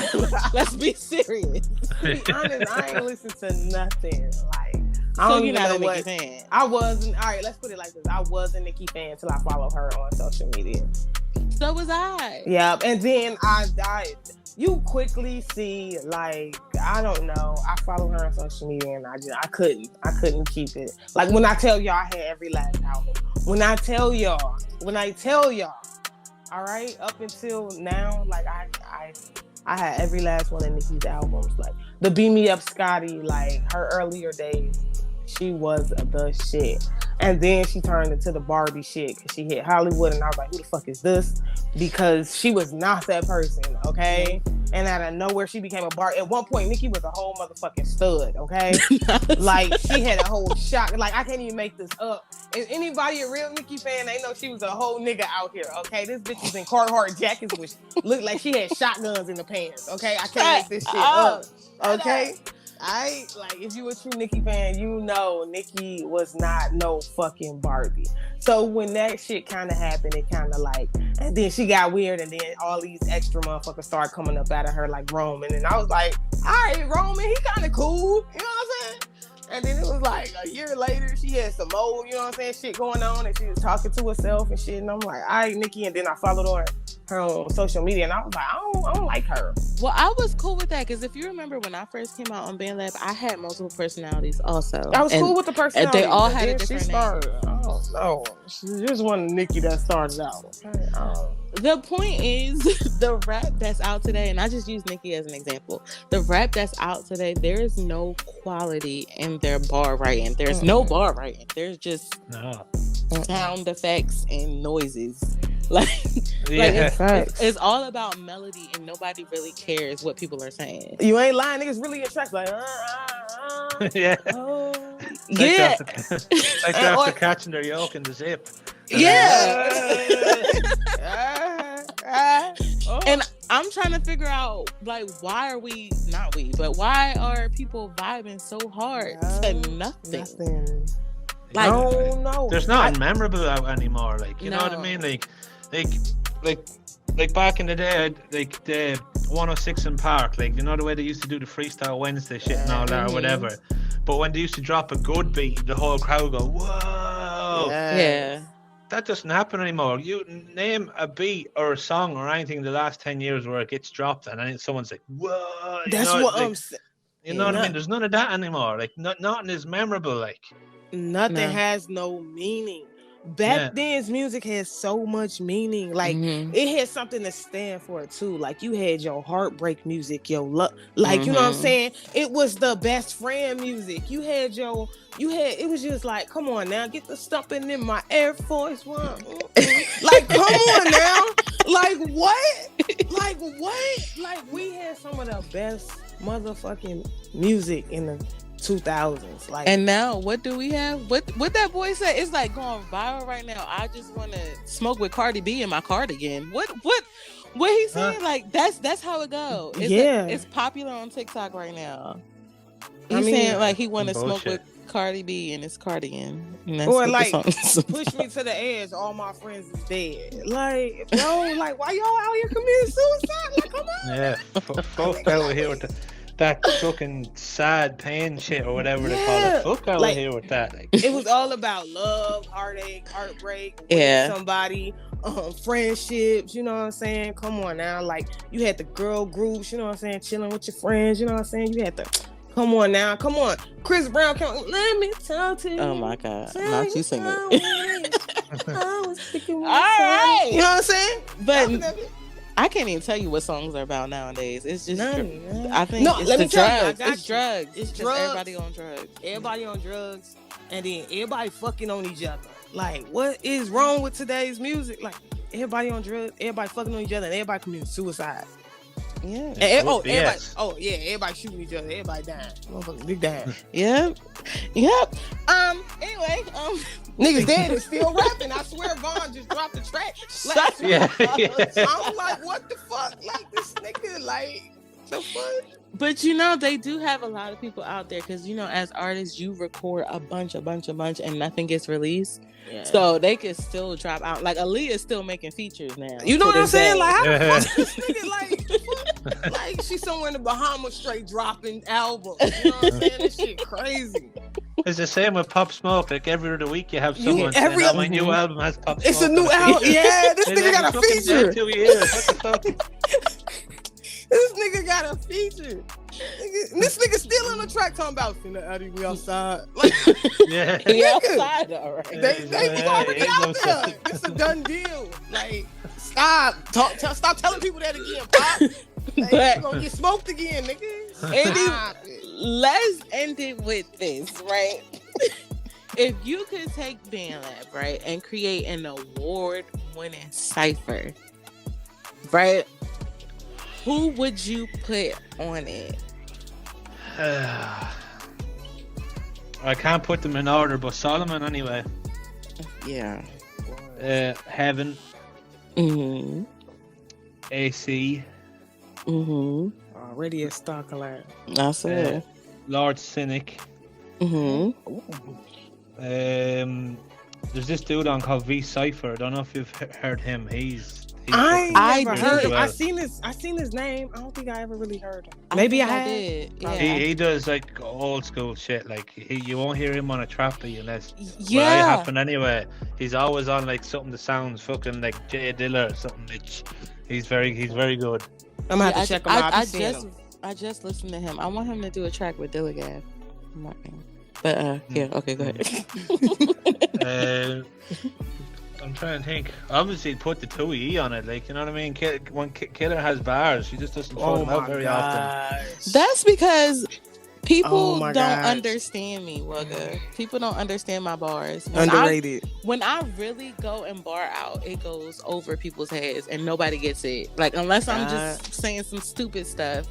let's be serious.
To be honest, I ain't listen to nothing. Like,
so you're not a Nicki fan?
I wasn't. All right, let's put it like this. I was a Nicki fan until I followed her on social media.
So was I.
Yeah, and then you quickly see, like, I don't know. I follow her on social media, and I couldn't keep it. Like when I tell y'all, I had every last album. When I tell y'all, all right, up until now, like I had every last one of Nicki's albums. Like the Beat Me Up Scotty, like her earlier days, she was the shit. And then she turned into the Barbie shit because she hit Hollywood, and I was like, who the fuck is this? Because she was not that person, okay? and out of nowhere she became a bar. At one point, Nicki was a whole motherfucking stud. Okay, like she had a whole shot. Like I can't even make this up. If anybody a real Nicki fan, they know she was a whole nigga out here. Okay, this bitch was in Carhartt jackets, which looked like she had shotguns in the pants. Okay, I can't make this shit up. Okay. Like if you a true Nicki fan, you know Nicki was not no fucking Barbie. So when that shit kind of happened, it kind of like, and then she got weird, and then all these extra motherfuckers started coming up out of her like Roman, and I was like, all right, Roman, he kind of cool, you know what I'm saying? And then it was like a year later, she had some old, you know what I'm saying, shit going on, and she was talking to herself and shit, and I'm like, all right, Nicki, and then I followed her on social media, and I was like, I don't like her.
Well, I was cool with that because if you remember when I first came out on BandLab, I had multiple personalities also.
I was cool with the personality.
They all had a different name.
I don't know. She just wasn't Nicki that started out.
The point is, the rap that's out today, and I just use Nicki as an example. The rap that's out today, there is no quality in their bar writing. There's no bar writing. There's just sound effects and noises. It's all about melody, and nobody really cares what people are saying.
You ain't lying, niggas really in tracks like
yeah.
Oh.
Yeah.
Like after catching their yoke in the zip.
Yeah. And I'm trying to figure out, like, why are people vibing so hard to nothing?
Like, I don't know.
There's nothing memorable anymore. Like, you know what I mean? Like back in the day, like the 106 in Park, like, you know the way they used to do the Freestyle Wednesday shit and all that or whatever. But when they used to drop a good beat, the whole crowd go, whoa.
Yeah.
That doesn't happen anymore. You name a beat or a song or anything in the last 10 years where it gets dropped and then someone's like, whoa.
That's what I'm saying.
You know what I mean? There's none of that anymore. Like, nothing is memorable. Like,
nothing has no meaning. Back then's music had so much meaning. Like it had something to stand for too. Like you had your heartbreak music, your love, like you know what I'm saying? It was the best friend music. You had it was just like, come on now, get the stumping in my Air Force One. Like, come on now. Like what? Like we had some of the best motherfucking music in the 2000s. Like,
and now what do we have? What that boy said? It's like going viral right now. I just want to smoke with Cardi B in my cardigan. What he saying? Like that's how it goes. It's popular on TikTok right now. He's saying like he want to smoke with Cardi B in his cardigan.
Or like push me to the edge. All my friends is dead. Like yo, like why y'all out here committing suicide? Like come on.
Yeah, fuck out here with that fucking sad pain shit or whatever they call it. Fuck out here with that. Like,
it was all about love, heartache, heartbreak, somebody, friendships, you know what I'm saying? Come on now. Like you had the girl groups, you know what I'm saying, chilling with your friends, you know what I'm saying? You had the come on now, come on. Chris Brown, let me talk to you.
Oh my God. Not you singing.
I was thinking all
right.
You know what I'm saying?
But I can't even tell you what songs are about nowadays. It's just I think it's
let me
drugs.
Tell you,
it's drugs.
It's
drugs.
Everybody on drugs. Everybody on drugs, and then everybody fucking on each other. Like, what is wrong with today's music? Like, everybody on drugs, everybody fucking on each other, and everybody committing suicide.
Yeah.
Everybody shooting each other. Everybody dying. Motherfuckers big dying.
Yep. Anyway,
niggas dead and still rapping. I swear Vaughn just dropped the track. I'm like, what the fuck? Like this nigga, like the fuck?
But you know, they do have a lot of people out there because you know, as artists, you record a bunch, and nothing gets released. Yeah. So they can still drop out. Like Aaliyah is still making features now.
You know what I'm saying? Like, how the fuck this nigga like she's somewhere in the Bahamas straight dropping albums. You know what I'm saying? This shit crazy.
It's the same with Pop Smoke. Like every other week you have someone saying, my new album has Pop Smoke.
It's a new album. Yeah, this nigga got a feature.
2 years. What the fuck?
This nigga got a feature. This nigga still on the track talking about finna Addy, we outside. Like,
we outside, all right.
They already out there. It's a done deal. Like, stop telling people that again, Pop. Like, you're gonna get smoked again, nigga.
Let's end it with this, right? If you could take BandLab, right, and create an award-winning cipher, right? Who would you put on it?
I can't put them in order, but Solomon anyway.
Yeah.
Heaven.
Mm-hmm.
AC.
Mm-hmm.
Already a star collab.
That's it.
Lord Cynic.
Mm-hmm.
There's this dude on called V Cypher. I don't know if you've heard him. He's
I never heard him.
well.
I seen his name. I don't think I ever really heard him.
Maybe
I
did. Yeah.
He does like old school shit. Like you won't hear him on a trap beat unless
Yeah.
well, I happen anyway. He's always on like something that sounds fucking like Jay Dilla or something. He's very good.
I'm gonna have to check him out.
I just listened to him. I want him to do a track with KillaQueen. But yeah, okay, go ahead.
I'm trying to think. Obviously, put the 2E on it. Like, you know what I mean? When Killer has bars, she just doesn't throw them out very often.
That's because people don't
gosh.
understand me, Wugga. People don't understand my bars.
Underrated.
When I really go and bar out, it goes over people's heads and nobody gets it. Like, unless I'm just saying some stupid stuff.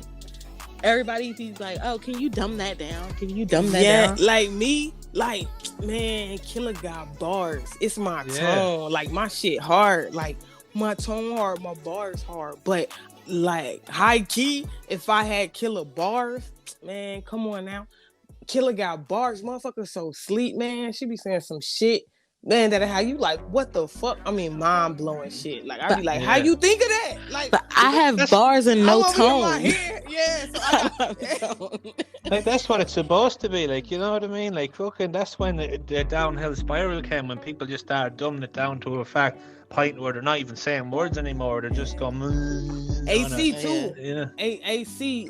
Everybody be like, oh, can you dumb that down? Can you dumb that down?
Yeah, like me, like, man, Killer got bars. It's my tone. Like, my shit hard. Like, my tone hard, my bars hard. But, like, high key, if I had Killer bars, man, come on now. Killer got bars. Motherfucker so sleep, man. She be saying some shit. Man, that how you like, what the fuck? I mean, mind blowing shit. Like, I be like, how you think of that? Like,
but I have bars and no tone.
Yeah, so I got
like, that's what it's supposed to be. Like, you know what I mean? Like, fucking, that's when the downhill spiral came, when people just started dumbing it down to a fact point where they're not even saying words anymore. They're just going.
AC too.
Yeah.
AC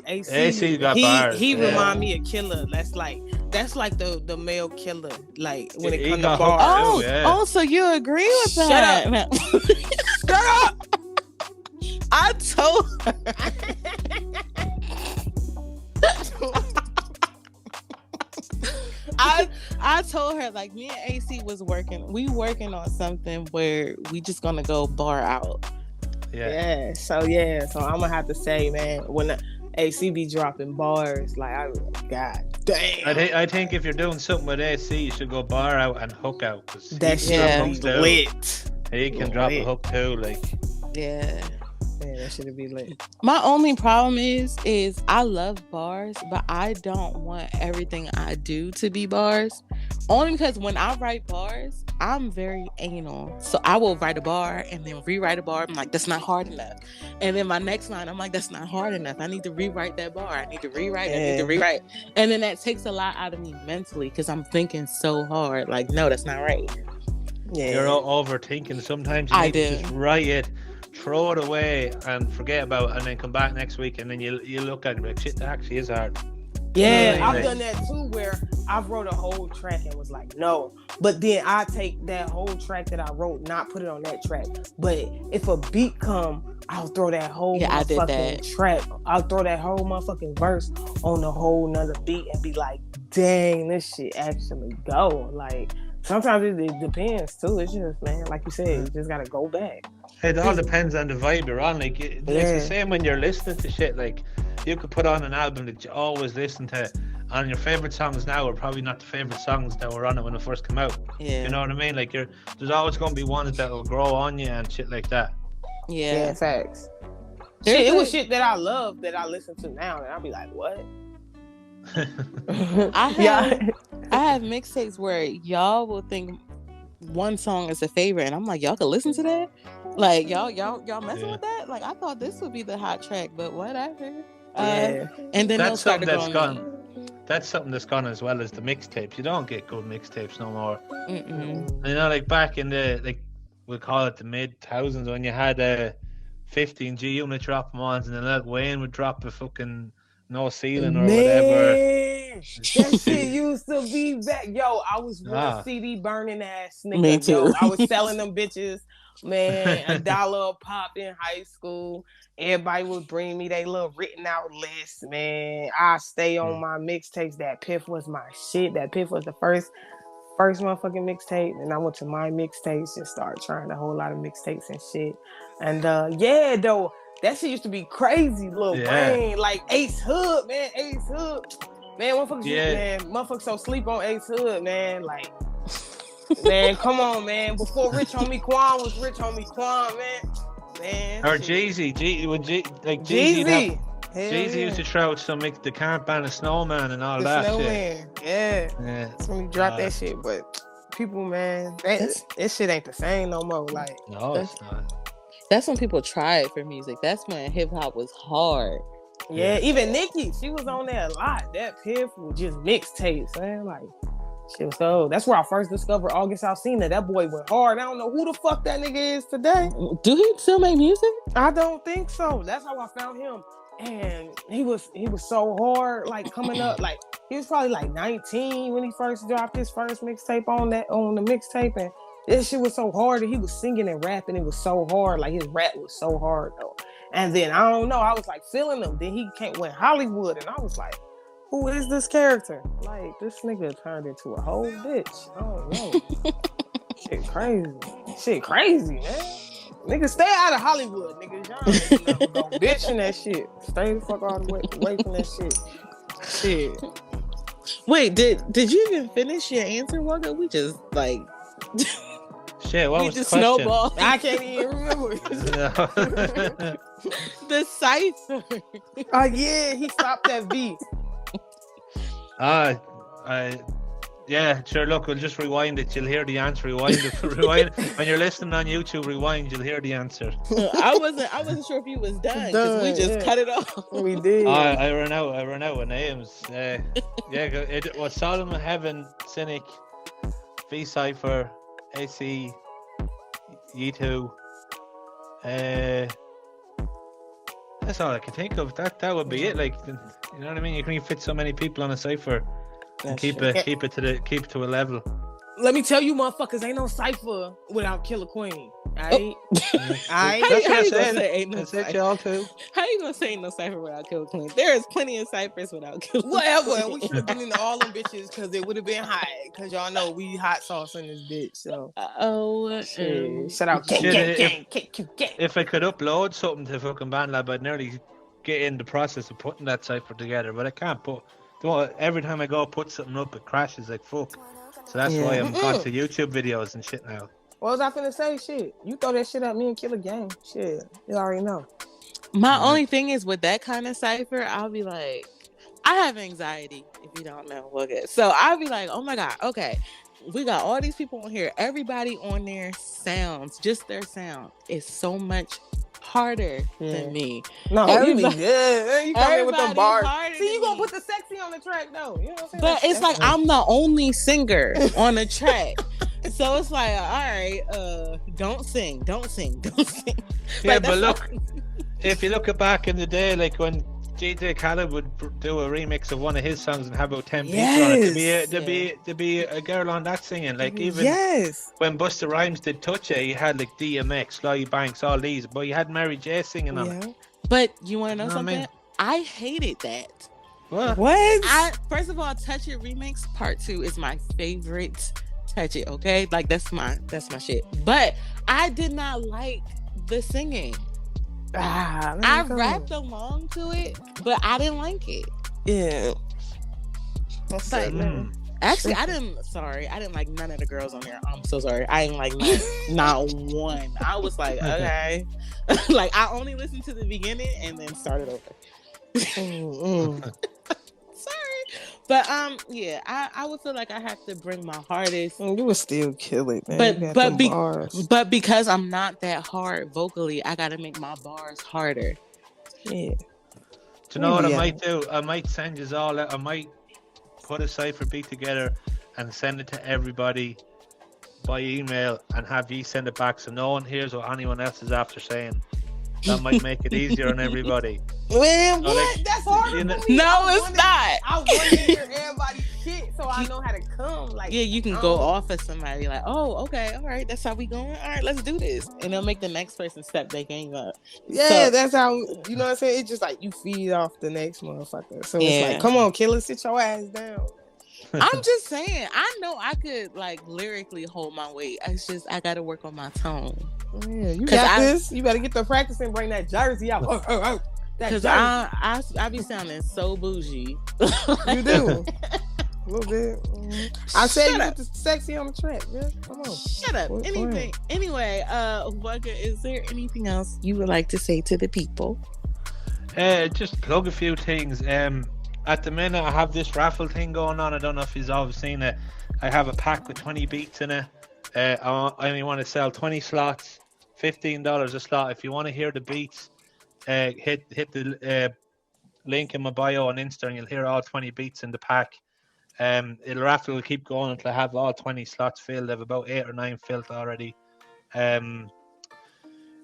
got bars.
He remind me of Killer. That's like the male Killer. Like when it comes to
got
bars.
Oh, so you agree with that?
Shut up. Shut up.
I told her. I told her, like, me and AC was working. We working on something where we just gonna go bar out.
Yeah. So I'm gonna have to say, man, when the AC be dropping bars, like, God damn.
I think if you're doing something with AC, you should go bar out and hook out.
That shit be lit.
He can drop a hook too, like.
Yeah.
Man, that should be lit.
My only problem is I love bars, but I don't want everything I do to be bars. Only because when I write bars, I'm very anal. So I will write a bar and then rewrite a bar. I'm like, that's not hard enough. And then my next line, I'm like, that's not hard enough. I need to rewrite that bar. I need to rewrite. And then that takes a lot out of me mentally because I'm thinking so hard. Like, no, that's not right.
Yeah.
You're all overthinking. Sometimes you need to just write it, throw it away and forget about it, and then come back next week and then you look at it like, shit, that actually is hard.
Yeah, I've done that too, where I wrote a whole track and was like, no. But then I take that whole track that I wrote, not put it on that track. But if a beat come, I'll throw that whole motherfucking track. I'll throw that whole motherfucking verse on a whole nother beat and be like, dang, this shit actually go. Like, sometimes it depends too. It's just, man, like you said, you just gotta go back.
It all depends on the vibe you're on. Like, it's the same when you're listening to shit. Like, you could put on an album that you always listen to, and your favorite songs now are probably not the favorite songs that were on it when it first came out. Yeah. You know what I mean? Like, there's always going to be ones that will grow on you and shit like that.
Yeah, facts. Shit, it was shit that I love that I listen to now, and I'll be like, what?
I have mixtapes where y'all will think one song is a favorite, and I'm like, y'all can listen to that? Like, y'all messing with that? Like, I thought this would be the hot track, but whatever. And then
that's something that's gone. That's something that's gone as well as the mixtapes. You don't get good mixtapes no more.
Mm-mm.
You know, like back in the, like, we'll call it the mid-thousands, when you had a 15G unit drop them on, and then Lil Wayne would drop a fucking No Ceiling or whatever.
That shit used to be back. Yo, I was with a CD burning ass nigga.
Me too.
Yo, I was selling them bitches, man, $1 a pop in high school. Everybody would bring me their little written out list, man. I stay on my mixtapes. That Piff was my shit. That Piff was the first motherfucking mixtape, and I went to my mixtapes and started trying a whole lot of mixtapes and shit. And though That shit used to be crazy, Lil
Yeah.
Wayne. Like Ace Hood, man. Ace Hood. Man, motherfuckers so sleep on Ace Hood, man. Like, man, come on, man. Before Rich Homie Quan was Rich Homie Quan, man.
Or
shit.
Jeezy. Jeezy.
Jeezy.
Jeezy used to throw out some the Can't Ban a Snowman and all
The
that
Snowman. Yeah.
shit.
That's when you drop that shit. But people, man, that shit ain't the same no more. Like,
No, it's not.
That's when people tried for music. That's when hip hop was hard.
yeah, even Nicki, she was on there a lot. That Piff was just mixtapes, man. Like, shit was so. That's where I first discovered August Alsina. That boy went hard. I don't know who the fuck that nigga is today.
Do he still make music?
I don't think so. That's how I found him. And he was so hard, like coming up, like he was probably like 19 when he first dropped his first mixtape on the mixtape, and this shit was so hard, and he was singing and rapping. It was so hard, like his rap was so hard though. And then I don't know, I was like feeling him. Then he went Hollywood, and I was like, who is this character? Like, this nigga turned into a whole bitch. I don't know. Shit crazy, man. Nigga, stay out of Hollywood, nigga. Y'all ain't go bitch in that shit. Stay the fuck all the way away from that shit. Shit.
Wait, did you even finish your answer, Wugga? We just like
Shit, what
we
was the
just
question?
snowball.
I can't even remember.
The cipher.
Oh yeah, he stopped that beat.
Yeah, sure. Look, we'll just rewind it. You'll hear the answer. Rewind. When you're listening on YouTube, rewind. You'll hear the answer.
I wasn't sure if you was done because we just cut it off.
We did.
I ran out of names. It was Solomon Heaven, Cynic, V Cypher, AC, Ye2. That's all I can think of. That would be it. Like, you know what I mean? You can only fit so many people on a cipher. And keep it to a level.
Let me tell you, motherfuckers, ain't no cipher without KillaQueen. Alright?
How you gonna say ain't no cipher?
Y'all too.
How you gonna say ain't no cipher without KillaQueen? There is plenty of ciphers without KillaQueen.
Whatever. We should have been into all them bitches because it would have been hot. Because y'all know we hot sauce in this bitch. So. Shout out gang.
If I could upload something to fucking BandLab, I'd nearly get in the process of putting that cipher together, but I can't put. Every time I go put something up, it crashes like fuck. So that's why I'm gone to YouTube videos and shit now.
What was I finna say? Shit, you throw that shit at me and kill a gang. Shit, you already know.
My only thing is with that kind of cipher, I'll be like, I have anxiety if you don't know what it is. So I'll be like, oh my God, okay. We got all these people on here. Everybody on their sounds, just their sound is so much harder than me.
No,
everybody,
you come in with the bars. See, you gonna
me.
put the sexy on the track though. You know what I'm saying?
But it's like I'm the only singer on the track. So it's like, all right, don't sing.
Yeah,
Like,
but look, if you look back in the day, like when DJ Khaled would do a remix of one of his songs and have about 10 people on it, to be a girl on that singing, like even when Busta Rhymes did Touch It, he had like DMX, Sly Banks, all these, but you had Mary J singing on it.
But you want to know something?
I mean?
I hated that.
What?
First of all, Touch It remix part 2 is my favorite. Touch It, okay? Like that's my shit. But I did not like the singing. I rapped along to it, but I didn't like it.
Yeah. That's
like, actually, I didn't like none of the girls on there. I'm so sorry. I didn't like not one. I was like, okay. Like I only listened to the beginning and then started over. Sorry. But yeah, I would feel like I have to bring my hardest.
You would still kill it, man.
But because I'm not that hard vocally, I gotta make my bars harder.
Yeah.
Do you know what I might do? I might send you all out. I might put a cipher beat together and send it to everybody by email and have you send it back so no one hears what anyone else is after saying. That might make it easier on everybody.
Man,
so,
what?
like,
that's hard for me.
No, it's not.
I want to hear everybody's shit so I know how to come. Like,
yeah, you can go off of somebody like, oh, okay, all right, that's how we going. All right, let's do this, and they'll make the next person step their game up.
Yeah, so, that's how, you know what I'm saying? It's just like you feed off the next motherfucker. So it's like, come on, killer, sit your ass down.
I'm just saying, I know I could like lyrically hold my weight. It's just I got to work on my tone.
Yeah, you got this. You better get to practice and bring that jersey out.
Because I be sounding so bougie.
You do. A little bit. I said you look sexy on the track. Yeah, come on.
Shut up. Anyway, Wugga, is there anything else you would like to say to the people?
Just plug a few things. At the minute, I have this raffle thing going on. I don't know if you've all seen it. I have a pack with 20 beats in it. I only want to sell 20 slots, $15 a slot. If you want to hear the beats, hit the link in my bio on Insta, and you'll hear all 20 beats in the pack. The raffle will keep going until I have all 20 slots filled. I have about 8 or 9 filled already. I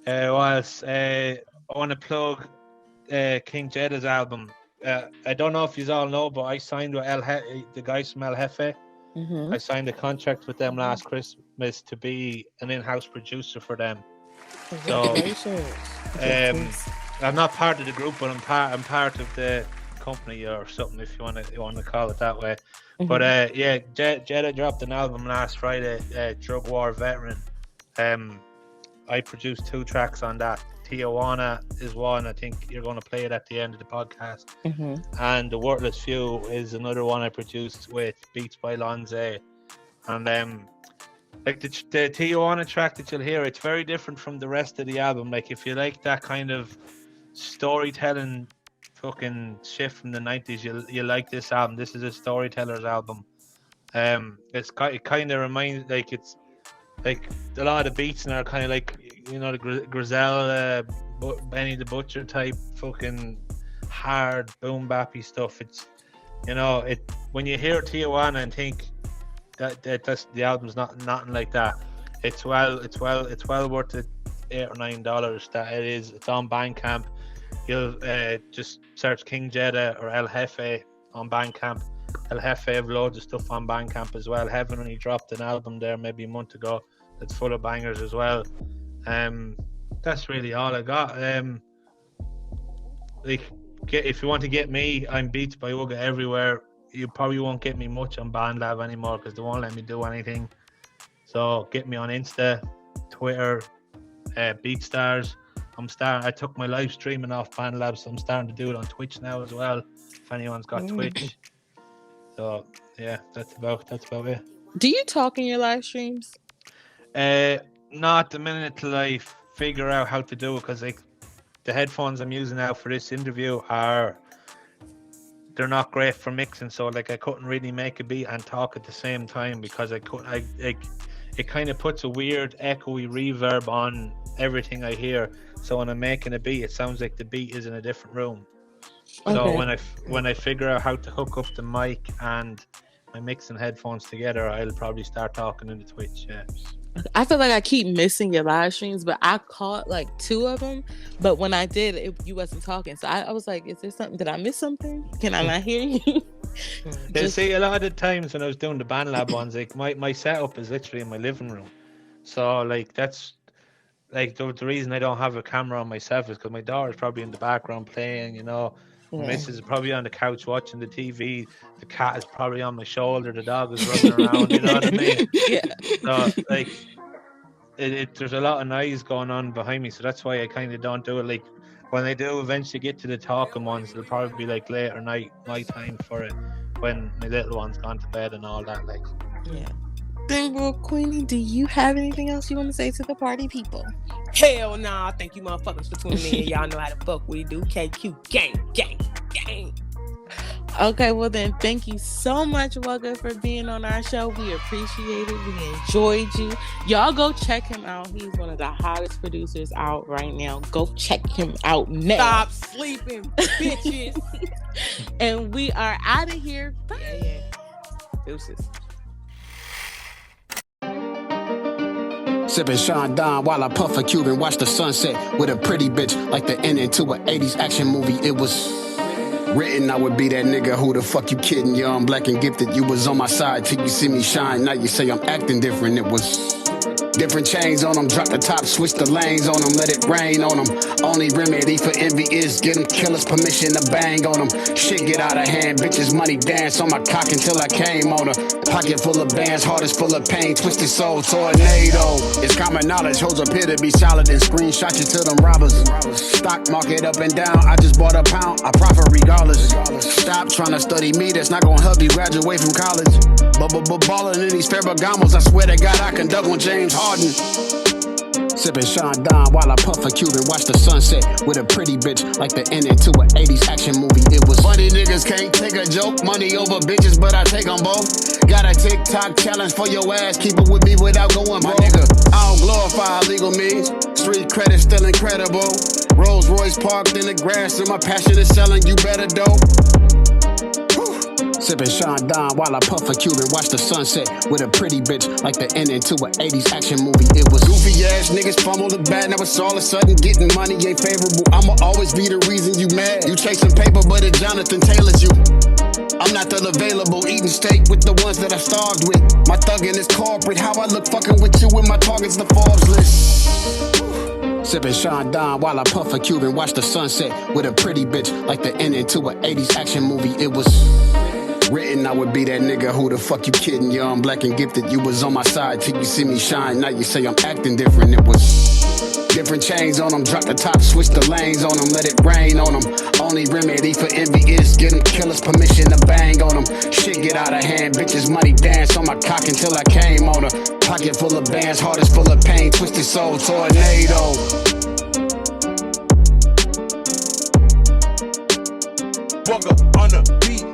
want to plug King Jeda's album. I don't know if you all know, but I signed with the guys from El Jefe.
Mm-hmm.
I signed a contract with them last Christmas to be an in-house producer for them. So, I'm not part of the group, but I'm part of the company or something, if you want to call it that way. Mm-hmm. But Jeda dropped an album last Friday, Drug War Veteran. I produced 2 tracks on that. Tijuana is one. I think you're going to play it at the end of the podcast.
Mm-hmm.
And The Worthless Few is another one I produced with beats by Lonze. And like the Tijuana track that you'll hear, it's very different from the rest of the album. Like if you like that kind of storytelling fucking shit from the 90s, you like this album. This is a storyteller's album. It kind of reminds, like, it's like a lot of the beats are kind of like, you know, the Grizel, Benny the Butcher type fucking hard boom bappy stuff. It's, you know, when you hear Tijuana and think that's the album's nothing like that. It's well worth it, $8 or $9 that it is. It's on Bandcamp. You'll just search King Jeda or El Jefe on Bandcamp. El Jefe have loads of stuff on Bandcamp as well. Heaven only dropped an album there maybe a month ago that's full of bangers as well. That's really all I got. If you want to get me, I'm Beats by Wugga everywhere. You probably won't get me much on BandLab anymore because they won't let me do anything. So get me on Insta, Twitter, BeatStars. I took my live streaming off BandLab, so I'm starting to do it on Twitch now as well. If anyone's got Twitch. So yeah, that's about it.
Do you talk in your live streams?
Not the minute till I figure out how to do it, because like the headphones I'm using now for this interview they're not great for mixing, so like I couldn't really make a beat and talk at the same time because it kind of puts a weird echoey reverb on everything I hear. So when I'm making a beat, it sounds like the beat is in a different room. Okay. So when I figure out how to hook up the mic and my mixing headphones together, I'll probably start talking in the Twitch. Yeah.
I feel like I keep missing your live streams, but I caught like 2 of them. But when I did, you wasn't talking. So I was like, is there something? Did I miss something? Can I not hear you?
See, a lot of the times when I was doing the BandLab ones, like my setup is literally in my living room. So like that's like the reason I don't have a camera on myself is because my daughter's probably in the background playing, you know. My missus is probably on the couch watching the TV. The cat is probably on my shoulder. The dog is running around. You know what I mean?
Yeah.
So like, there's a lot of noise going on behind me, so that's why I kind of don't do it. Like when I do eventually get to the talking ones, it'll probably be like later night, my time for it, when my little one's gone to bed and all that. Like,
yeah. Then, well, Queenie, do you have anything else you want to say to the party people?
Hell nah. Thank you motherfuckers for tuning in. Y'all know how the fuck we do. KQ gang.
Okay, well then, thank you so much, Wugga, for being on our show. We appreciate it. We enjoyed you. Y'all go check him out. He's one of the hottest producers out right now. Go check him out now.
Stop sleeping, bitches.
And we are out of here. Bye.
Yeah. Deuces.
Sipping Sean Don while I puff a Cuban, watch the sunset with a pretty bitch like the ending to an 80s action movie. It was written I would be that nigga. Who the fuck you kidding? Young, black and gifted. You was on my side till you see me shine. Now you say I'm acting different. It was Different chains on them, drop the top, switch the lanes on them, let it rain on them. Only remedy for envy is get them killers permission to bang on them. Shit get out of hand, bitches money dance on my cock until I came on her. Pocket full of bands, heart is full of pain, twisted soul, tornado. It's common knowledge, hoes appear to be solid and screenshot you to them robbers. Stock market up and down, I just bought a pound, I profit regardless. Stop trying to study me, that's not gonna help you graduate from college. Ballin' in these Ferragamos, I swear to God I can dunk on James Harden. Sippin' Sean Don while I puff a Cuban, watch the sunset with a pretty bitch like the ending to an 80s action movie. It was funny niggas can't take a joke, money over bitches, but I take them both. Got a TikTok challenge for your ass, keep it with me without going broke. My nigga, I don't glorify illegal means, street credit still incredible. Rolls Royce parked in the grass and my passion is selling you better dope. Sippin' Sean Don while I puff a Cuban, watch the sunset with a pretty bitch like the ending to an 80s action movie. It was goofy ass niggas fumble the bat, now it's all of a sudden getting money ain't favorable. I'ma always be the reason you mad. You chasing paper, but it Jonathan Taylor's you. I'm not still available, eating steak with the ones that I starved with. My thuggin' is corporate, how I look fucking with you when my target's the Forbes list. Sippin' Sean Don while I puff a Cuban, watch the sunset with a pretty bitch like the ending to an 80s action movie. It was written, I would be that nigga, who the fuck you kidding? Young, black and gifted, you was on my side till you see me shine. Now you say I'm acting different. It was different chains on them, drop the top, switch the lanes on them, let it rain on them. Only remedy for envy is get them killers permission to bang on them. Shit get out of hand, bitches money dance on my cock until I came on her. Pocket full of bands, heart is full of pain, twisted soul, tornado.
Bugger on the beat.